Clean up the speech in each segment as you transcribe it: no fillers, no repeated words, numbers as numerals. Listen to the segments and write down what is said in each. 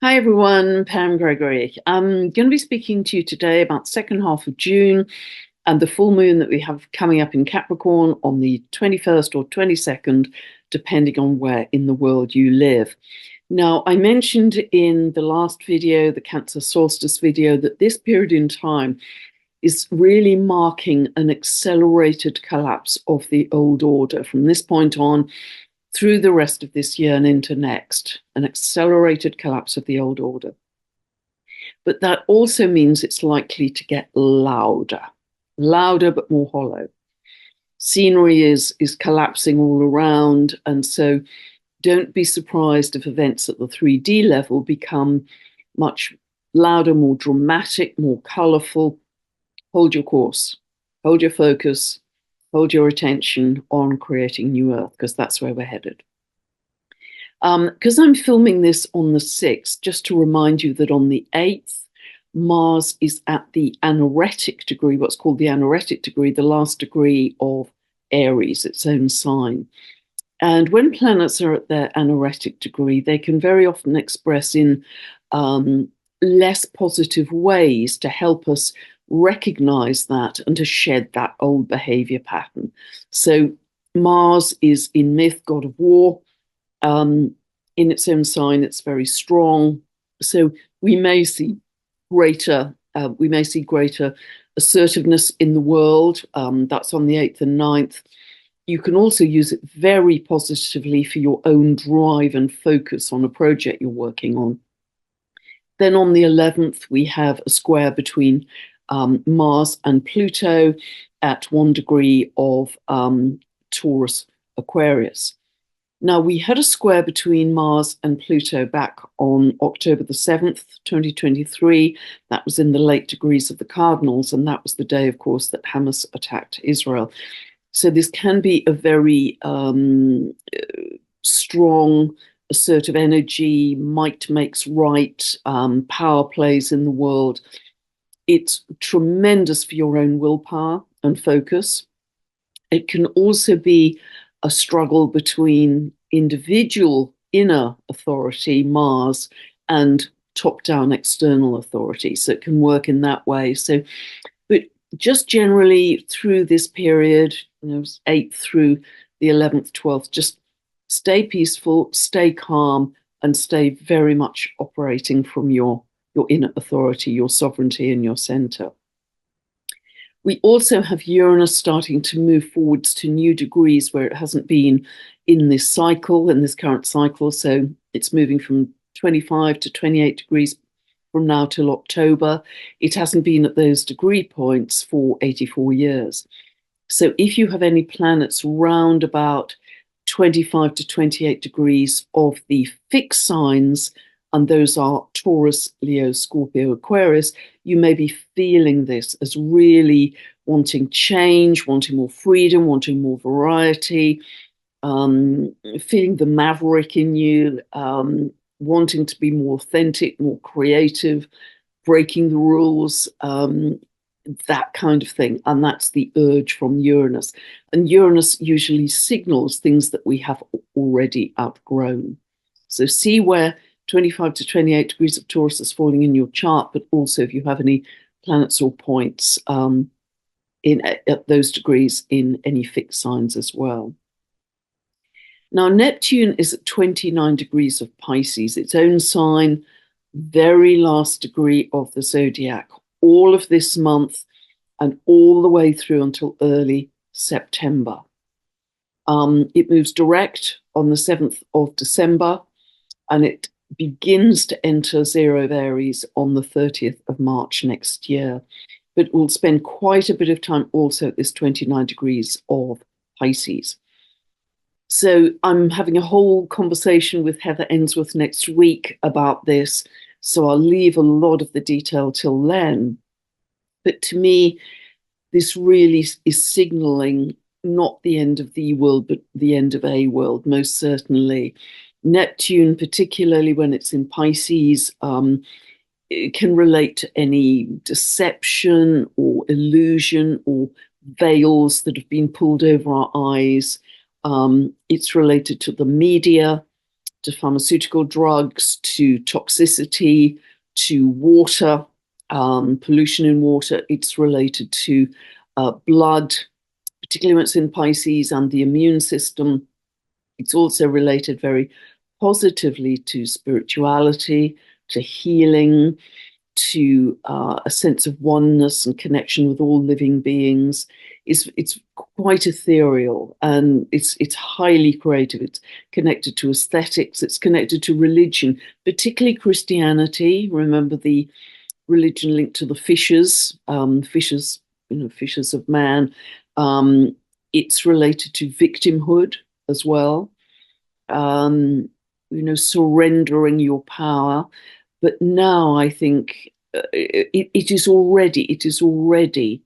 Hi everyone, Pam Gregory. I'm going to be speaking to you today about second half of June and the full moon that we have coming up in Capricorn on the 21st or 22nd, depending on where in the world you live. Now, I mentioned in the last video, the Cancer solstice video, that this period in time is really marking an accelerated collapse of the old order. From this point on, through the rest of this year and into next, an accelerated collapse of the old order. But that also means it's likely to get louder but more hollow. Scenery is collapsing all around, and so don't be surprised if events at the 3D level become much louder, more dramatic, more colorful. Hold your course, hold your focus, hold your attention on creating new Earth, because that's where we're headed. Because I'm filming this on the 6th, just to remind you that on the 8th, Mars is at the anaretic degree, what's called the anaretic degree, the last degree of Aries, its own sign. And when planets are at their anaretic degree, they can very often express in less positive ways to help us recognize that and to shed that old behavior pattern. So Mars is in myth, god of war. In its own sign, it's very strong. So we may see greater assertiveness in the world. That's on the 8th and 9th. You can also use it very positively for your own drive and focus on a project you're working on. Then on the 11th, we have a square between Mars and Pluto at 1 degree of Taurus Aquarius. Now, we had a square between Mars and Pluto back on October the 7th, 2023. That was in the late degrees of the cardinals, and that was the day, of course, that Hamas attacked Israel. So this can be a very strong, assertive energy, might makes right, power plays in the world. It's tremendous for your own willpower and focus. It can also be a struggle between individual inner authority, Mars, and top-down external authority. So it can work in that way. So, but just generally through this period, 8th through the 11th, 12th, just stay peaceful, stay calm, and stay very much operating from your inner authority, your sovereignty, and your center. We also have Uranus starting to move forwards to new degrees where it hasn't been in this cycle, in this current cycle. So it's moving from 25 to 28 degrees from now till October. It hasn't been at those degree points for 84 years. So if you have any planets round about 25 to 28 degrees of the fixed signs, and those are Taurus, Leo, Scorpio, Aquarius, you may be feeling this as really wanting change, wanting more freedom, wanting more variety, feeling the maverick in you, wanting to be more authentic, more creative, breaking the rules, that kind of thing. And that's the urge from Uranus. And Uranus usually signals things that we have already outgrown. So see where 25 to 28 degrees of Taurus is falling in your chart, but also if you have any planets or points at those degrees in any fixed signs as well. Now, Neptune is at 29 degrees of Pisces, its own sign, very last degree of the zodiac, all of this month and all the way through until early September. It moves direct on the 7th of December, and it begins to enter zero of Aries on the 30th of March next year. But we'll spend quite a bit of time also at this 29 degrees of Pisces. So I'm having a whole conversation with Heather Ainsworth next week about this. So I'll leave a lot of the detail till then. But to me, this really is signaling not the end of the world, but the end of a world, most certainly. Neptune, particularly when it's in Pisces, it can relate to any deception or illusion or veils that have been pulled over our eyes. It's related to the media. to pharmaceutical drugs, to toxicity, to water, pollution in water. It's related to blood, particularly when it's in Pisces, and the immune system. It's also related very positively to spirituality, to healing, to a sense of oneness and connection with all living beings. It's quite ethereal, and it's highly creative. It's connected to aesthetics. It's connected to religion, particularly Christianity. Remember the religion linked to the fishes, fishes, fishes of man. It's related to victimhood as well. Surrendering your power. But now I think it is already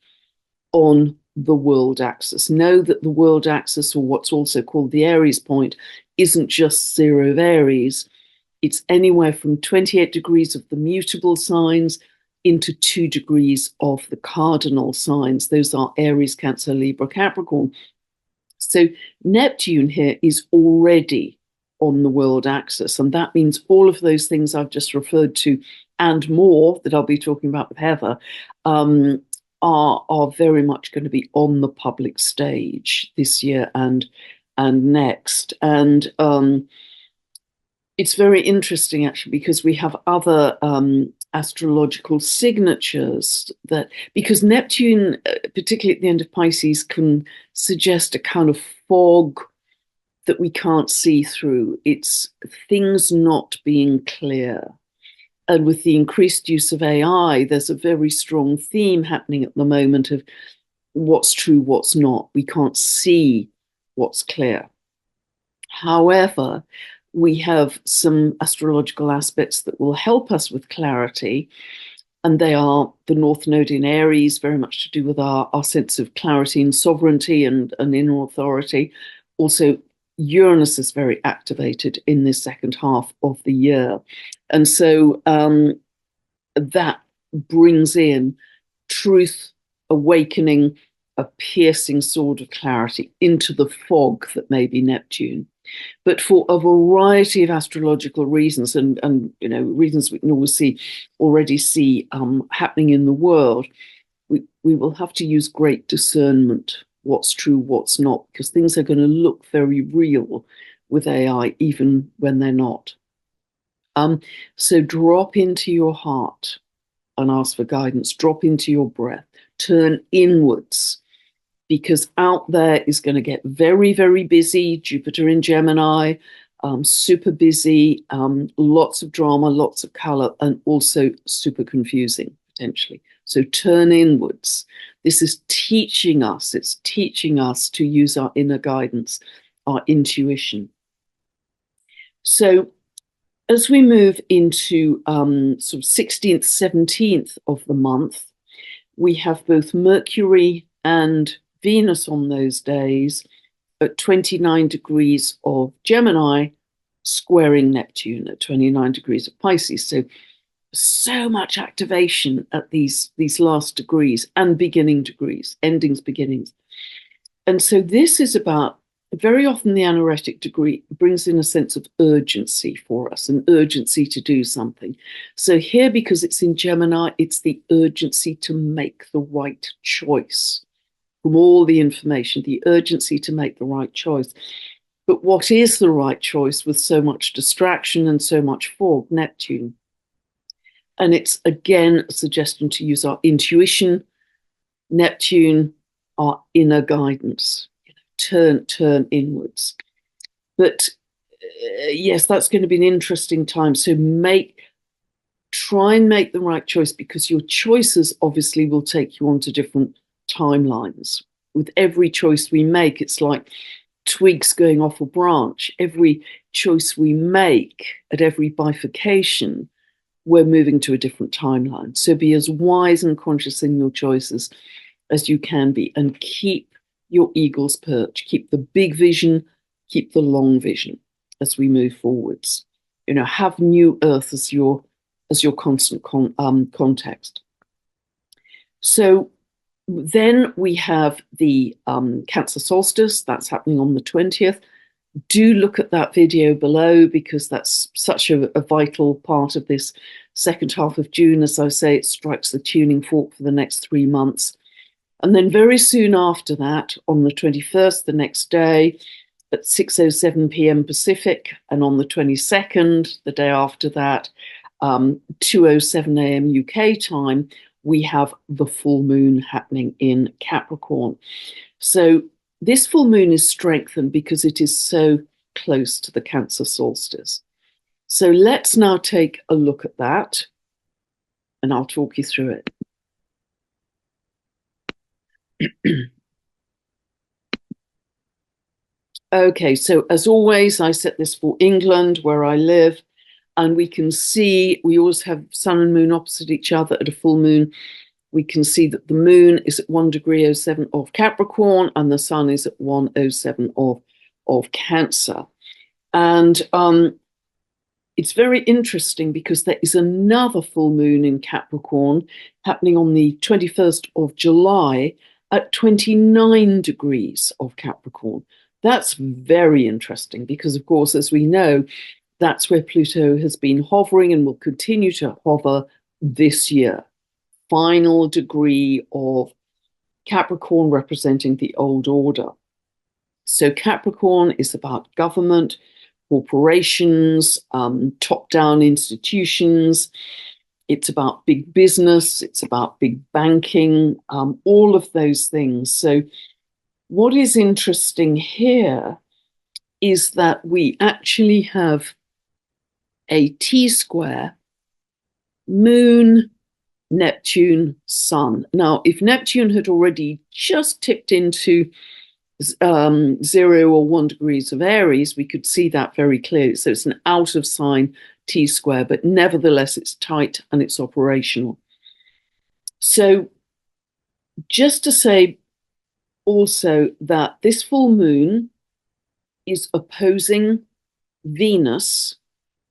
on the world axis. Know that the world axis, or what's also called the Aries point, isn't just 0 of Aries. It's anywhere from 28 degrees of the mutable signs into 2 degrees of the cardinal signs. Those are Aries, Cancer, Libra, Capricorn. So Neptune here is already on the world axis, and that means all of those things I've just referred to and more that I'll be talking about with Heather are very much going to be on the public stage this year and next. And it's very interesting actually, because we have other astrological signatures that, because Neptune, particularly at the end of Pisces, can suggest a kind of fog that we can't see through. It's things not being clear. And with the increased use of AI, there's a very strong theme happening at the moment of what's true, what's not. We can't see what's clear. However, we have some astrological aspects that will help us with clarity. And they are the North Node in Aries, very much to do with our sense of clarity and sovereignty and inner authority. Also, Uranus is very activated in this second half of the year. And so that brings in truth, awakening, a piercing sword of clarity into the fog that may be Neptune. But for a variety of astrological reasons, and reasons we can already see happening in the world, we will have to use great discernment. What's true, what's not, because things are going to look very real with AI, even when they're not. So drop into your heart and ask for guidance. Drop into your breath. Turn inwards, because out there is going to get very, very busy. Jupiter in Gemini, super busy, lots of drama, lots of color, and also super confusing, potentially. So turn inwards. This is teaching us. It's teaching us to use our inner guidance, our intuition. So as we move into sort of 16th, 17th of the month, we have both Mercury and Venus on those days at 29 degrees of Gemini, squaring Neptune at 29 degrees of Pisces. So much activation at these last degrees and beginning degrees, endings, beginnings. And so this is about, very often the anaretic degree brings in a sense of urgency for us, an urgency to do something. So here, because it's in Gemini, it's the urgency to make the right choice from all the information, the urgency to make the right choice. But what is the right choice with so much distraction and so much fog? Neptune. And it's, again, a suggestion to use our intuition, Neptune, our inner guidance. Turn inwards. But yes, that's going to be an interesting time. So try and make the right choice, because your choices obviously will take you onto different timelines. With every choice we make, it's like twigs going off a branch. Every choice we make at every bifurcation, we're moving to a different timeline. So be as wise and conscious in your choices as you can be, and keep your eagle's perch. Keep the big vision, keep the long vision as we move forwards. Have New Earth as your constant context. So then we have the Cancer solstice. That's happening on the 20th. do look at that video below, because that's such a vital part of this second half of June. As I say, it strikes the tuning fork for the next 3 months. And then very soon after that, on the 21st, the next day, at 6:07 p.m. Pacific, and on the 22nd, the day after that, 2:07 a.m. UK time, we have the full moon happening in Capricorn. So this full moon is strengthened because it is so close to the Cancer solstice. So let's now take a look at that, and I'll talk you through it. Okay, so as always, I set this for England, where I live, and we can see we always have sun and moon opposite each other at a full moon. We can see that the moon is at 1°07 of Capricorn and the sun is at 1:07 of Cancer. And it's very interesting because there is another full moon in Capricorn happening on the 21st of July at 29 degrees of Capricorn. That's very interesting because, of course, as we know, that's where Pluto has been hovering and will continue to hover this year. Final degree of Capricorn representing the old order. So Capricorn is about government, corporations, top-down institutions. It's about big business. It's about big banking, all of those things. So what is interesting here is that we actually have a T-square, moon, Neptune, sun. Now, if Neptune had already just tipped into 0 or 1 degrees of Aries, we could see that very clearly. So it's an out of sign T-square, but nevertheless, it's tight and it's operational. So just to say also that this full moon is opposing Venus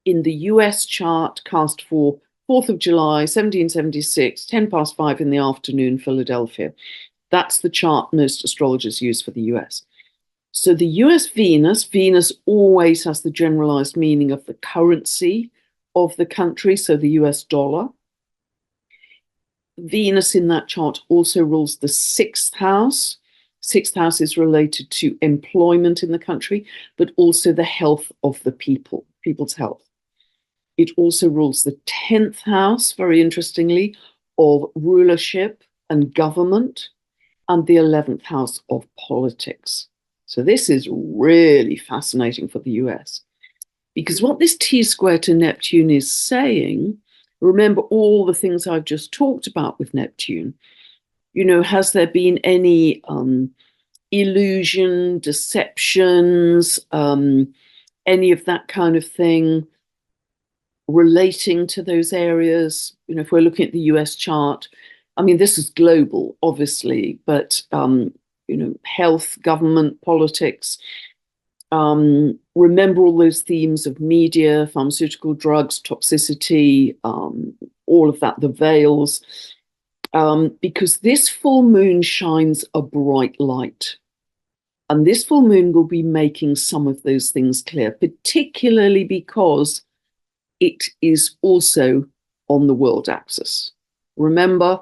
in the US chart cast for 4th of July, 1776, 10 past 5 in the afternoon, Philadelphia. That's the chart most astrologers use for the US. So the US Venus always has the generalized meaning of the currency of the country, so the US dollar. Venus in that chart also rules the 6th house. 6th house is related to employment in the country, but also the health of the people's health. It also rules the 10th house, very interestingly, of rulership and government, and the 11th house of politics. So this is really fascinating for the US, because what this T-square to Neptune is saying, remember all the things I've just talked about with Neptune, has there been any illusion, deceptions, any of that kind of thing relating to those areas? If we're looking at the US chart, I mean, this is global, obviously, but, health, government, politics, remember all those themes of media, pharmaceutical drugs, toxicity, all of that, the veils, because this full moon shines a bright light. And this full moon will be making some of those things clear, particularly because it is also on the world axis. Remember,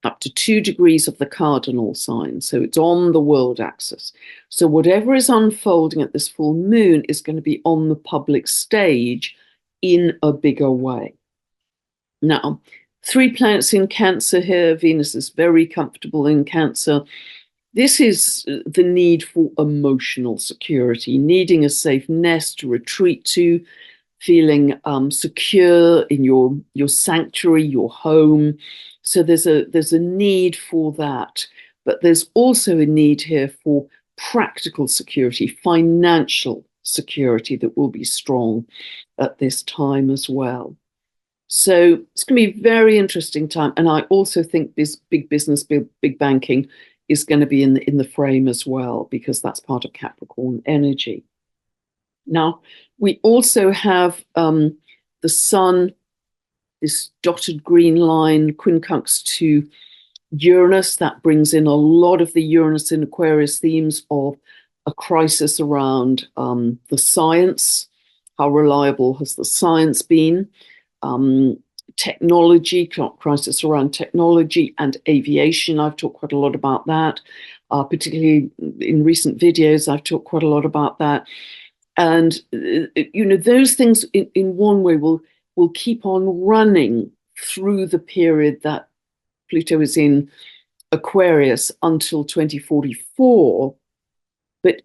up to 2 degrees of the cardinal sign. So it's on the world axis. So whatever is unfolding at this full moon is going to be on the public stage in a bigger way. Now, 3 planets in Cancer here. Venus is very comfortable in Cancer. This is the need for emotional security, needing a safe nest to retreat to, feeling secure in your sanctuary, your home. So there's a need for that, but there's also a need here for practical security, financial security that will be strong at this time as well. So it's going to be a very interesting time, and I also think this big business, big banking is going to be in the frame as well, because that's part of Capricorn energy. Now, we also have the sun, this dotted green line, quincunx to Uranus. That brings in a lot of the Uranus in Aquarius themes of a crisis around the science. How reliable has the science been? Technology, crisis around technology and aviation. I've talked quite a lot about that, particularly in recent videos. I've talked quite a lot about that. And, those things in one way will keep on running through the period that Pluto is in Aquarius until 2044. But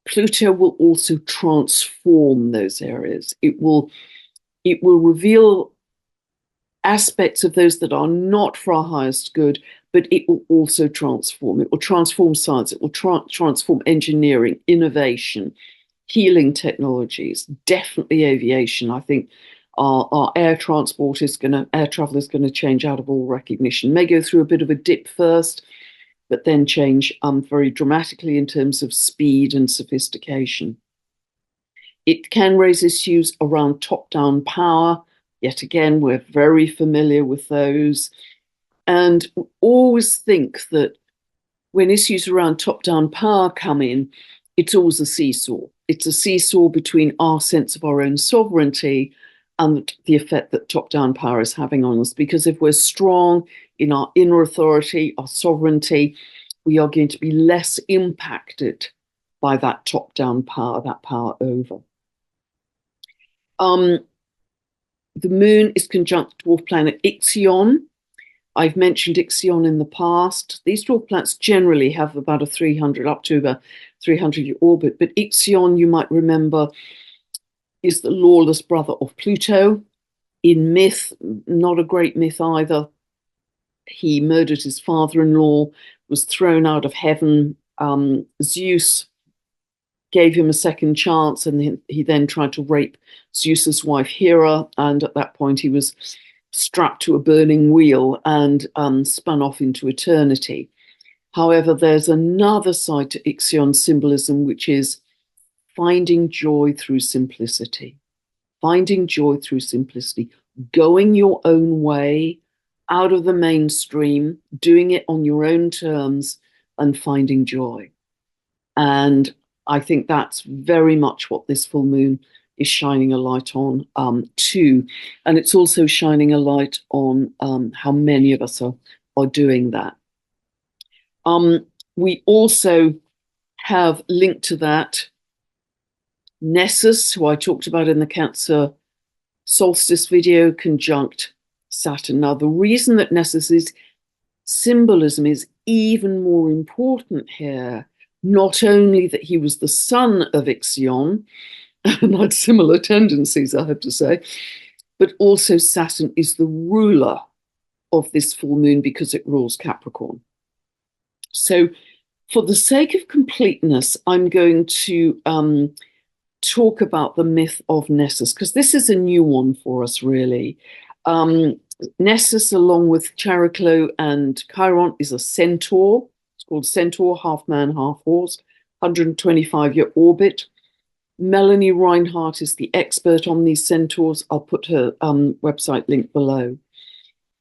Pluto will also transform those areas. It will reveal aspects of those that are not for our highest good, but it will also transform. It will transform science. It will transform engineering, innovation, healing technologies, definitely aviation. I think our air transport air travel is going to change out of all recognition. May go through a bit of a dip first, but then change very dramatically in terms of speed and sophistication. It can raise issues around top-down power. Yet again, we're very familiar with those. And always think that when issues around top-down power come in, it's always a seesaw. It's a seesaw between our sense of our own sovereignty and the effect that top-down power is having on us. Because if we're strong in our inner authority, our sovereignty, we are going to be less impacted by that top-down power, that power over. The moon is conjunct dwarf planet Ixion. I've mentioned Ixion in the past. These dwarf planets generally have about a 300, up to about 300-year orbit, but Ixion, you might remember, is the lawless brother of Pluto. In myth, not a great myth either. He murdered his father-in-law, was thrown out of heaven. Zeus gave him a second chance, and he then tried to rape Zeus's wife Hera, and at that point he was strapped to a burning wheel and spun off into eternity. However, there's another side to Ixion symbolism, which is finding joy through simplicity. Finding joy through simplicity, going your own way, out of the mainstream, doing it on your own terms, and finding joy. And I think that's very much what this full moon is shining a light on too. And it's also shining a light on how many of us are doing that. We also have linked to that Nessus, who I talked about in the Cancer solstice video, conjunct Saturn. Now, the reason that Nessus's symbolism is even more important here, not only that he was the son of Ixion, and had similar tendencies, I have to say, but also Saturn is the ruler of this full moon because it rules Capricorn. So for the sake of completeness, I'm going to talk about the myth of Nessus, because this is a new one for us, really. Nessus, along with Chariklo and Chiron, is a centaur. It's called Centaur, half man, half horse, 125-year orbit. Melanie Reinhardt is the expert on these centaurs. I'll put her website link below.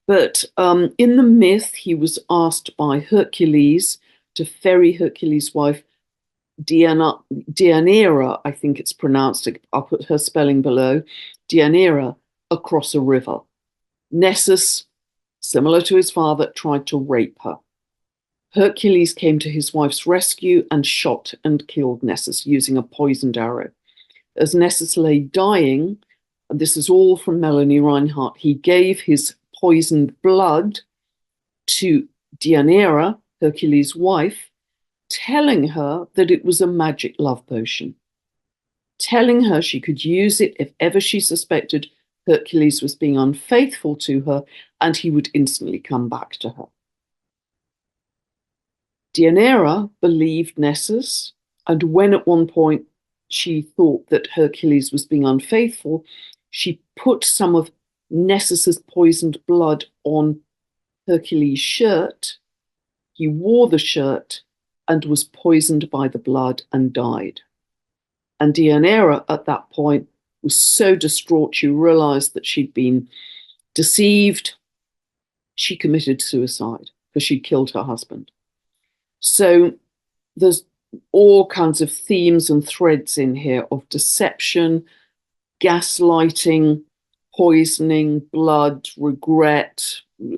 But in the myth, he was asked by Hercules to ferry Hercules' wife, Deianira, I think it's pronounced, I'll put her spelling below, Deianira, across a river. Nessus, similar to his father, tried to rape her. Hercules came to his wife's rescue and shot and killed Nessus using a poisoned arrow. As Nessus lay dying, and this is all from Melanie Reinhardt, he gave his poisoned blood to Deianira, Hercules' wife, telling her that it was a magic love potion, telling her she could use it if ever she suspected Hercules was being unfaithful to her, and he would instantly come back to her. Deianira believed Nessus, and when at one point she thought that Hercules was being unfaithful, she put some of Nessus's poisoned blood on Hercules' shirt. He wore the shirt and was poisoned by the blood and died. And Deianira at that point was so distraught, she realized that she'd been deceived. She committed suicide because she'd killed her husband. So there's all kinds of themes and threads in here of deception, gaslighting, poisoning, blood, regret,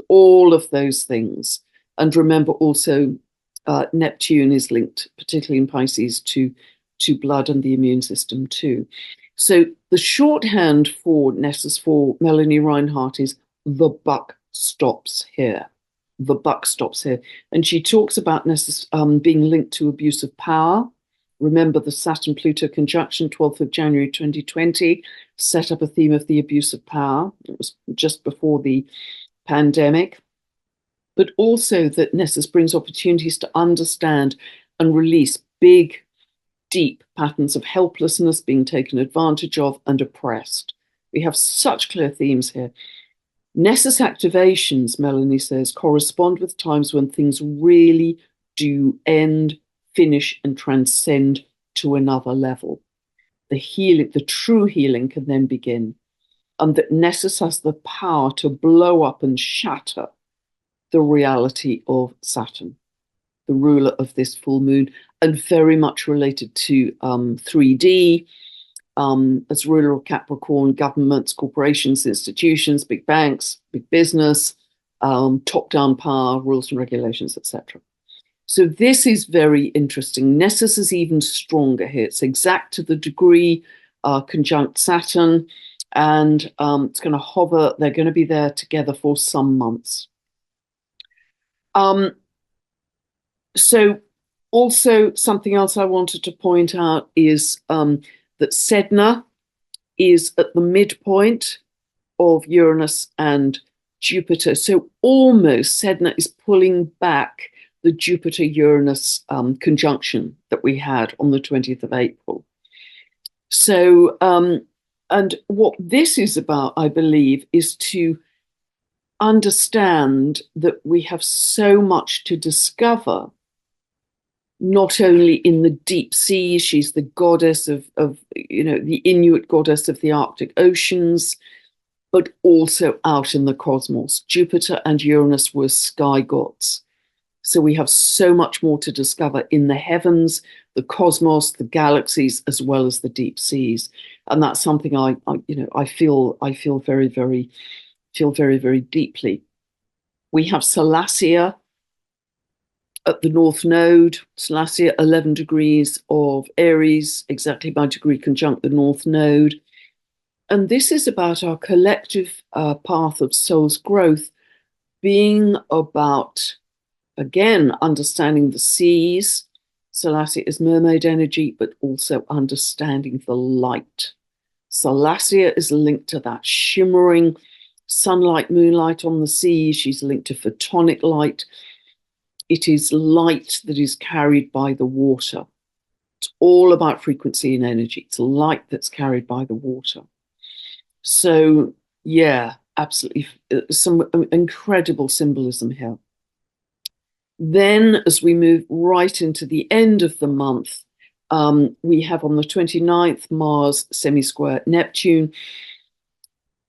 all of those things. And remember also, Neptune is linked, particularly in Pisces, to blood and the immune system too. So the shorthand for Nessus for Melanie Reinhardt is the buck stops here. The buck stops here. And she talks about Nessus being linked to abuse of power. Remember the Saturn-Pluto conjunction, 12th of January 2020, set up a theme of the abuse of power. It was just before the pandemic. But also that Nessus brings opportunities to understand and release big, deep patterns of helplessness, being taken advantage of and oppressed. We have such clear themes here. Nessus activations, Melanie says, correspond with times when things really do end, finish, and transcend to another level. The healing, the true healing can then begin. And that Nessus has the power to blow up and shatter the reality of Saturn, the ruler of this full moon, and very much related to 3D, as ruler of Capricorn, governments, corporations, institutions, big banks, big business, top-down power, rules and regulations, etc. So this is very interesting. Nessus is even stronger here. It's exact to the degree, conjunct Saturn, and it's going to hover. They're going to be there together for some months. So also something else I wanted to point out is that Sedna is at the midpoint of Uranus and Jupiter. So almost Sedna is pulling back the Jupiter-Uranus conjunction that we had on the 20th of April. So, and what this is about, I believe, is to understand that we have so much to discover, not only in the deep seas. She's the goddess of the Inuit goddess of the Arctic oceans, but also out in the cosmos. Jupiter and Uranus were sky gods. So we have so much more to discover in the heavens, the cosmos, the galaxies, as well as the deep seas. And that's something I feel very, very deeply. We have Salacia at the North Node. Salacia, 11 degrees of Aries, exactly by degree conjunct the North Node. And this is about our collective path of soul's growth being about, again, understanding the seas. Salacia is mermaid energy, but also understanding the light. Salacia is linked to that shimmering sunlight, moonlight on the sea. She's linked to photonic light. It is light that is carried by the water. It's all about frequency and energy. It's light that's carried by the water. So, yeah, absolutely, some incredible symbolism here. Then, as we move right into the end of the month, we have on the 29th, Mars semi-square Neptune.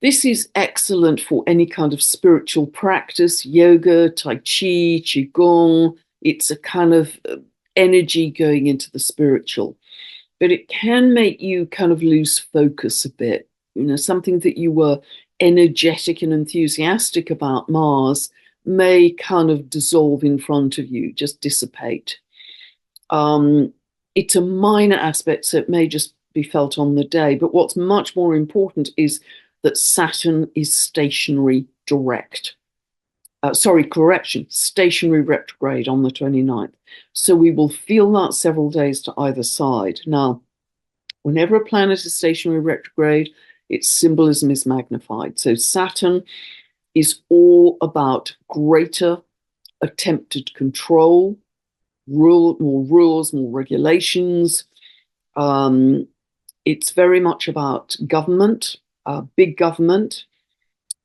This is excellent for any kind of spiritual practice, yoga, tai chi, qigong. It's a kind of energy going into the spiritual. But it can make you kind of lose focus a bit. Something that you were energetic and enthusiastic about, Mars, may kind of dissolve in front of you, just dissipate. It's a minor aspect, so it may just be felt on the day. But what's much more important is that Saturn is stationary direct. Stationary retrograde on the 29th. So we will feel that several days to either side. Now, whenever a planet is stationary retrograde, its symbolism is magnified. So Saturn is all about greater attempted control, more rules, more regulations. It's very much about government, big government.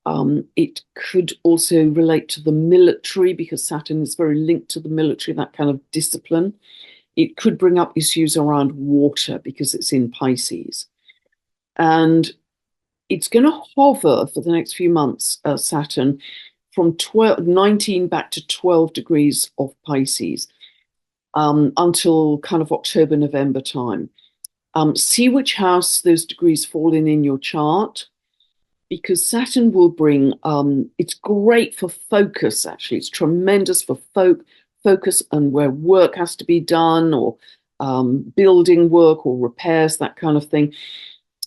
It could also relate to the military because Saturn is very linked to the military, that kind of discipline. It could bring up issues around water because it's in Pisces. And it's going to hover for the next few months, Saturn, from 19 back to 12 degrees of Pisces. until kind of October, November time. See which house those degrees fall in your chart, because Saturn will bring, it's great for focus, actually. It's tremendous for focus and where work has to be done, or building work or repairs, that kind of thing.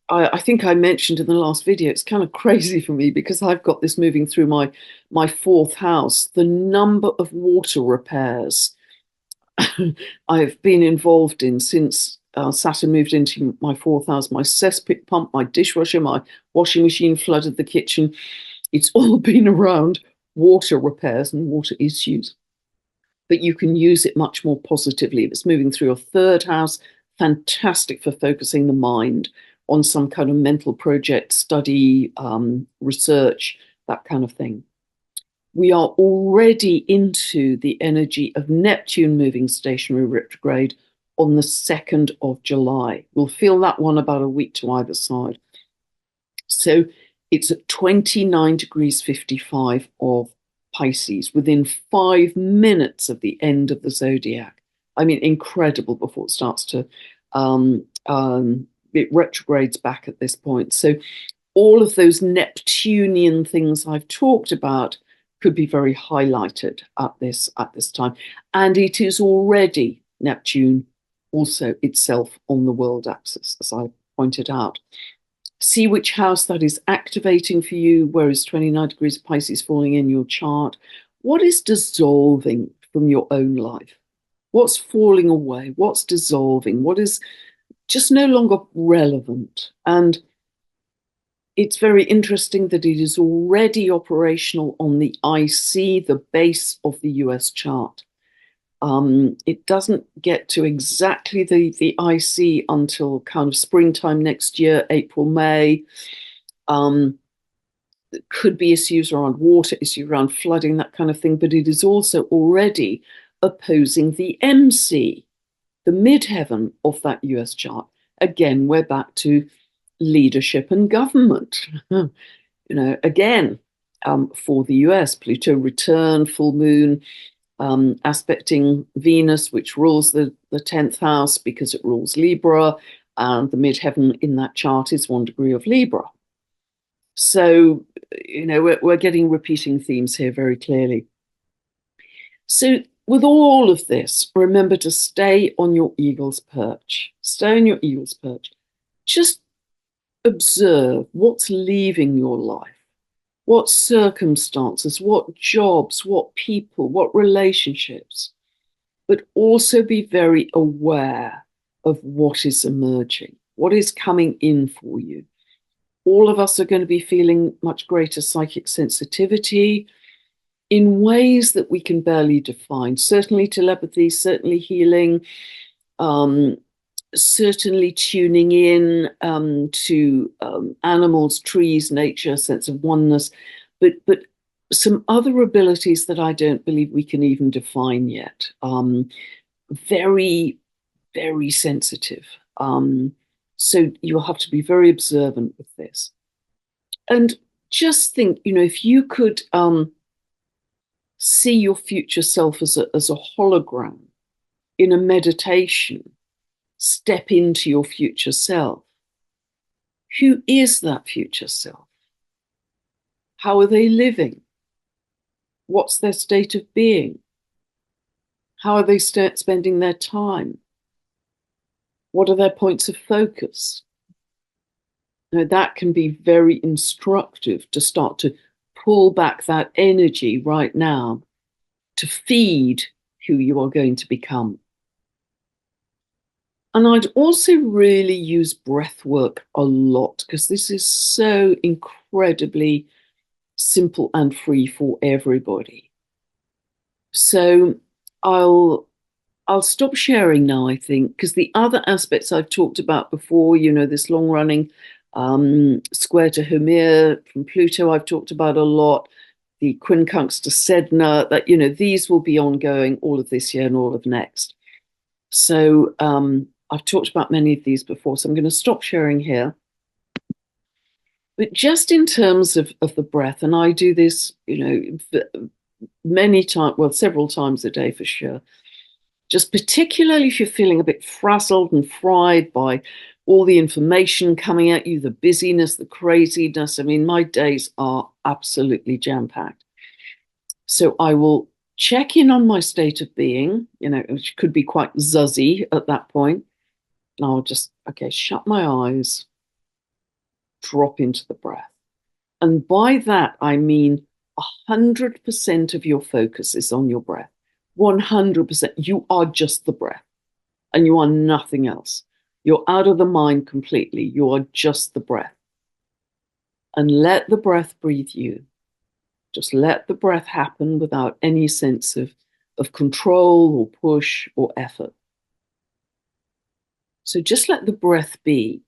I think I mentioned in the last video, it's kind of crazy for me because I've got this moving through my fourth house. The number of water repairs I've been involved in since Saturn moved into my fourth house. My cesspit pump, my dishwasher, my washing machine flooded the kitchen. It's all been around water repairs and water issues. But you can use it much more positively. If it's moving through your third house, fantastic for focusing the mind on some kind of mental project, study, research, that kind of thing. We are already into the energy of Neptune moving stationary retrograde on the 2nd of July. We'll feel that one about a week to either side. So it's at 29 degrees 55 of Pisces, within 5 minutes of the end of the zodiac. I mean, incredible before it starts to, it retrogrades back at this point. So all of those Neptunian things I've talked about could be very highlighted at this time. And it is already Neptune also itself on the world axis, as I pointed out. See which house that is activating for you. Where is 29 degrees of Pisces falling in your chart? What is dissolving from your own life? What's falling away? What's dissolving? What is just no longer relevant? And it's very interesting that it is already operational on the IC, the base of the US chart. It doesn't get to exactly the IC until kind of springtime next year, April, May. There could be issues around water, issues around flooding, that kind of thing, but it is also already opposing the MC, the midheaven of that US chart. Again, we're back to leadership and government. Again, for the US, Pluto return, full moon, aspecting Venus, which rules the 10th house because it rules Libra, and the midheaven in that chart is 1 degree of Libra. So, we're getting repeating themes here very clearly. So with all of this, remember to stay on your eagle's perch. Stay on your eagle's perch. Just observe what's leaving your life. What circumstances, what jobs, what people, what relationships, but also be very aware of what is emerging, what is coming in for you. All of us are going to be feeling much greater psychic sensitivity in ways that we can barely define. Certainly telepathy, certainly healing, certainly tuning in to animals, trees, nature, sense of oneness, but some other abilities that I don't believe we can even define yet. Very, very sensitive. So you'll have to be very observant with this. And just think, if you could see your future self as a hologram in a meditation, step into your future self. Who is that future self? How are they living? What's their state of being? How are they spending their time? What are their points of focus? Now, that can be very instructive to start to pull back that energy right now to feed who you are going to become. And I'd also really use breath work a lot, because this is so incredibly simple and free for everybody. So I'll stop sharing now, I think, because the other aspects I've talked about before, this long-running square to Hermia from Pluto, I've talked about a lot. The quincunx to Sedna, that, these will be ongoing all of this year and all of next. So I've talked about many of these before, so I'm going to stop sharing here. But just in terms of the breath, and I do this, many times, well, several times a day for sure, just particularly if you're feeling a bit frazzled and fried by all the information coming at you, the busyness, the craziness. I mean, my days are absolutely jam-packed. So I will check in on my state of being, which could be quite zuzzy at that point. And I'll just, okay, shut my eyes, drop into the breath. And by that, I mean 100% of your focus is on your breath. 100%. You are just the breath and you are nothing else. You're out of the mind completely. You are just the breath. And let the breath breathe you. Just let the breath happen without any sense of control or push or effort. So just let the breath be.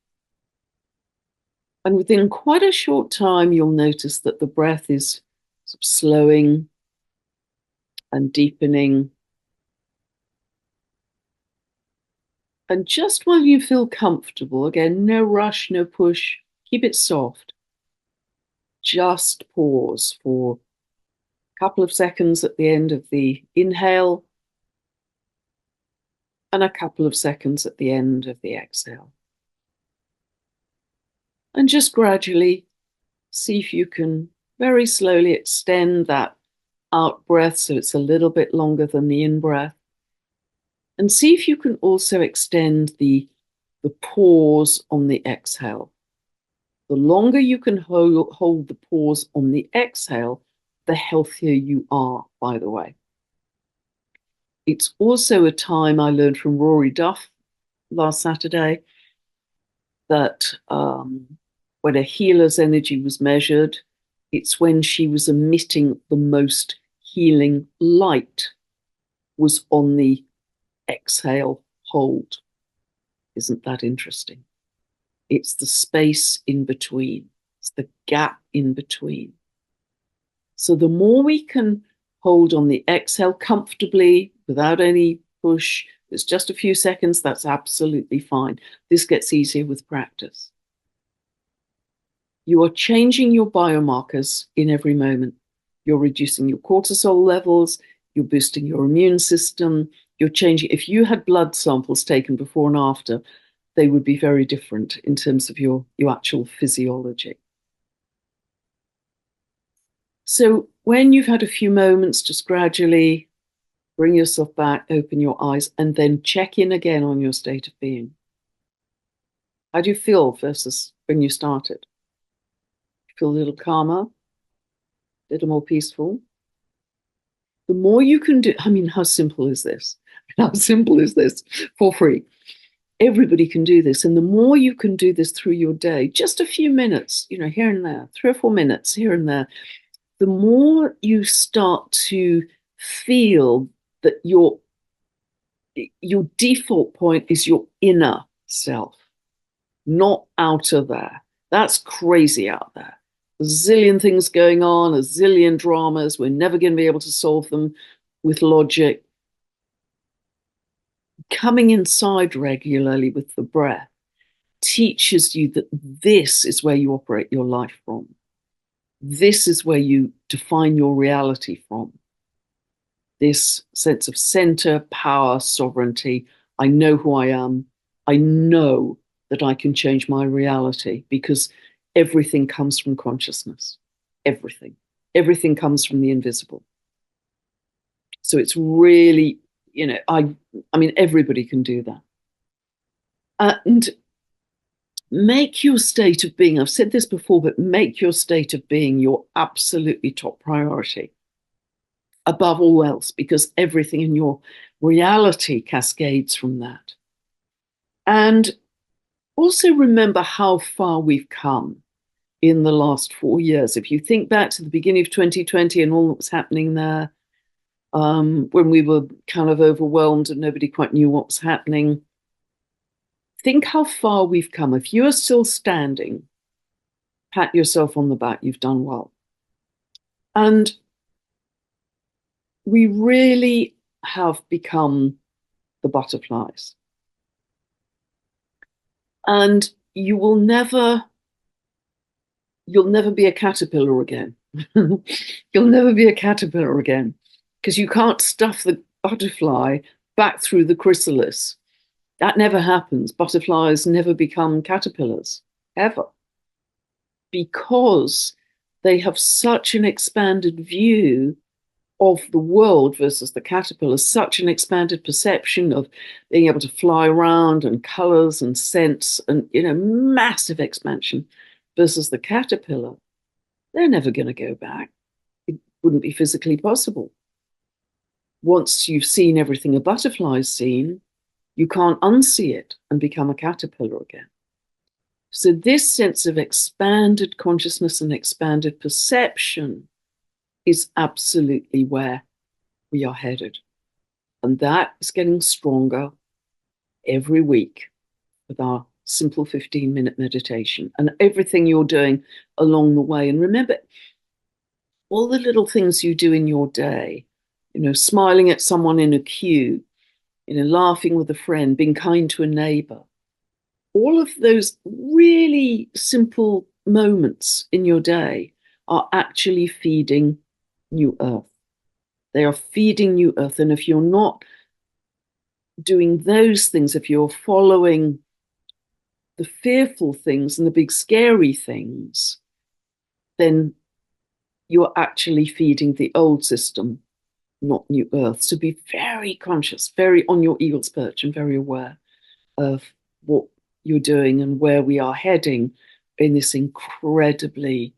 And within quite a short time, you'll notice that the breath is sort of slowing and deepening. And just when you feel comfortable, again, no rush, no push, keep it soft. Just pause for a couple of seconds at the end of the inhale and a couple of seconds at the end of the exhale. And just gradually see if you can very slowly extend that out breath so it's a little bit longer than the in breath. And see if you can also extend the pause on the exhale. The longer you can hold the pause on the exhale, the healthier you are, by the way. It's also a time I learned from Rory Duff last Saturday that when a healer's energy was measured, it's when she was emitting the most healing light was on the exhale hold. Isn't that interesting? It's the space in between. It's the gap in between. So the more we can hold on the exhale comfortably without any push, it's just a few seconds, that's absolutely fine. This gets easier with practice. You are changing your biomarkers in every moment. You're reducing your cortisol levels, you're boosting your immune system, you're changing. If you had blood samples taken before and after, they would be very different in terms of your actual physiology. So when you've had a few moments, just gradually bring yourself back, open your eyes, and then check in again on your state of being. How do you feel versus when you started? Feel a little calmer, a little more peaceful? The more you can do, I mean, how simple is this? How simple is this? For free. Everybody can do this. And the more you can do this through your day, just a few minutes, here and there, 3 or 4 minutes here and there, the more you start to feel that your default point is your inner self, not outer there. That's crazy out there. A zillion things going on, a zillion dramas. We're never going to be able to solve them with logic. Coming inside regularly with the breath teaches you that this is where you operate your life from. This is where you define your reality from. This sense of center, power, sovereignty. I know who I am. I know that I can change my reality because everything comes from consciousness. Everything. Everything comes from the invisible. So it's really, I mean, everybody can do that. And make your state of being, I've said this before, but make your state of being your absolutely top priority above all else, because everything in your reality cascades from that. And also remember how far we've come in the last 4 years. If you think back to the beginning of 2020 and all that was happening there, when we were kind of overwhelmed and nobody quite knew what was happening, think how far we've come. If you are still standing, pat yourself on the back, you've done well. And we really have become the butterflies. And you'll never be a caterpillar again. You'll never be a caterpillar again because you can't stuff the butterfly back through the chrysalis. That never happens. Butterflies never become caterpillars, ever, because they have such an expanded view of the world versus the caterpillar, such an expanded perception of being able to fly around and colors and scents and, massive expansion versus the caterpillar. They're never going to go back. It wouldn't be physically possible. Once you've seen everything a butterfly's seen, you can't unsee it and become a caterpillar again. So this sense of expanded consciousness and expanded perception is absolutely where we are headed. And that is getting stronger every week with our simple 15-minute meditation and everything you're doing along the way. And remember, all the little things you do in your day, smiling at someone in a queue, laughing with a friend, being kind to a neighbor, all of those really simple moments in your day are actually feeding New Earth. They are feeding New Earth. And if you're not doing those things, if you're following the fearful things and the big scary things, then you're actually feeding the old system, not New Earth. So be very conscious, very on your eagle's perch, and very aware of what you're doing and where we are heading in this incredibly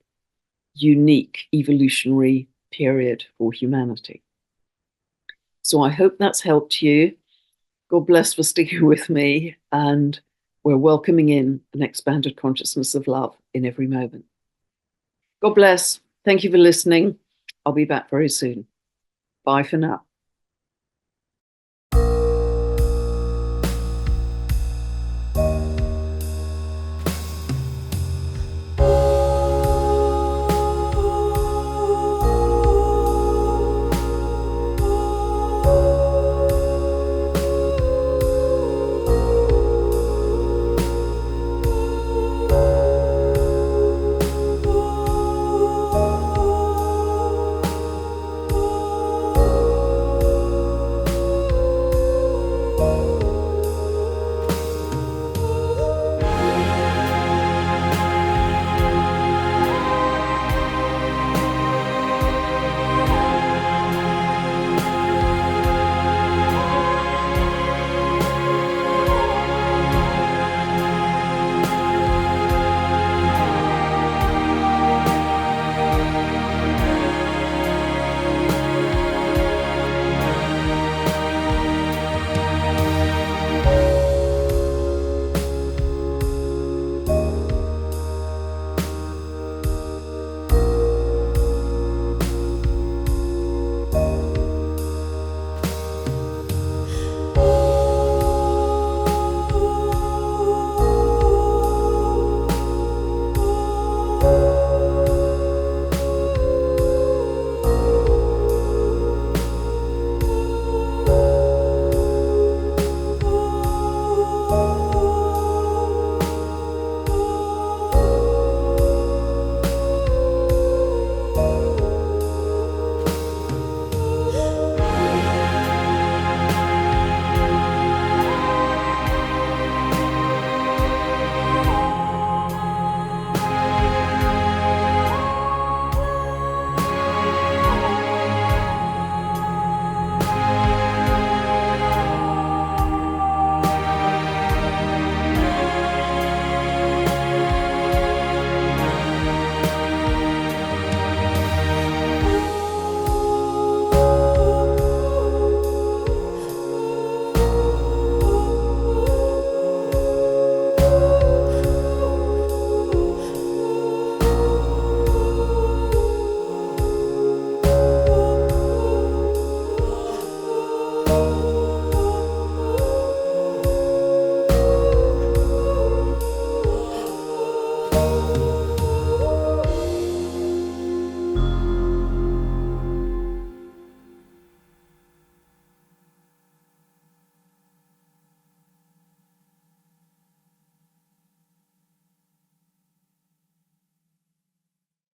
unique evolutionary period for humanity. So I hope that's helped you. God bless for sticking with me, and we're welcoming in an expanded consciousness of love in every moment. God bless. Thank you for listening. I'll be back very soon. Bye for now.